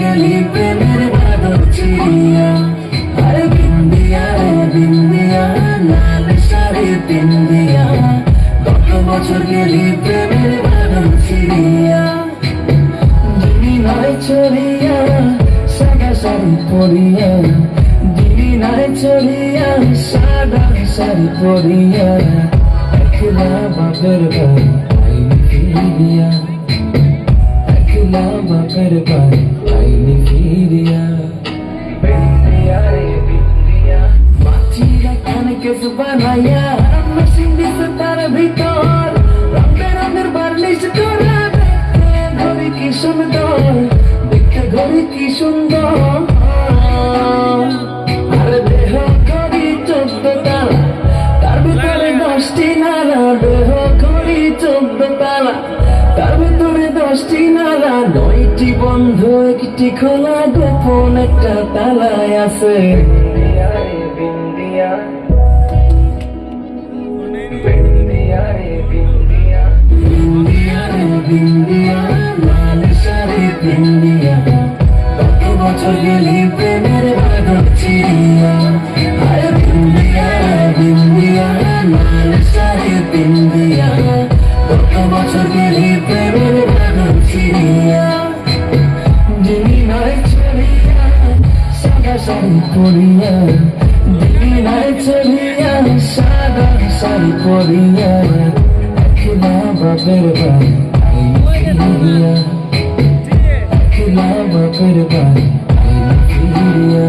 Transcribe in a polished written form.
গেলি প্রেমের বাদল চিরিয়া। আরে বিন্দিয়া রে বিন্দিয়া, লাল শাড়ি বিন্দিয়া, কত বছর গেলি প্রেমের বাদল চিরিয়া। দিদি নয় চড়িয়া সাদা শাড়ি পরিয়া, দিদি নয় চড়িয়া সাদা শাড়ি পরিয়া, একলা বাপের বাড়ি আইনি ফিরিয়া, একলা বাপের বাড়ি আইনি ফিরিয়া। বিন্দিয়া রে বিন্দিয়া, মাটির এখানে কেস বানাইয়া, মেশিন দিছে তার ভিতর, রং বেরঙের বার্নিশ করা, দেখতে ঘড়ি কি সুন্দর, দেখতে ঘড়ি কি সুন্দর। আরে দেহ ঘড়ি 14 তালা, তার ভিতরে 10টি নালা, দেহ ঘড়ি 14 তালা, তার ভিতরে 10টি নালা, 9টি বন্ধ 1টি খোলা, গোপন একটা তালায় আছে। বিন্দিয়া রে বিন্দিয়া, বিন্দিয়া রে বিন্দিয়া, বিন্দিয়া রে বিন্দিয়া, লাল শাড়ি বিন্দিয়া, কত বছর গেলি প্রেমের বাদল চিরিয়া। আরে বিন্দিয়া রে বিন্দিয়া, লাল শাড়ি বিন্দিয়া, কত বছর গেলি প্রেমের বাদল চিরিয়া। দিদি নয় চড়িয়া সাদা শাড়ি পরিয়া, দিদি নয় চড়িয়া সাদা শাড়ি পরিয়া, একলা বাপের বাড়ি আইনি ফিরিয়া, একলা বাপের বাড়ি আইনি ফিরিয়া।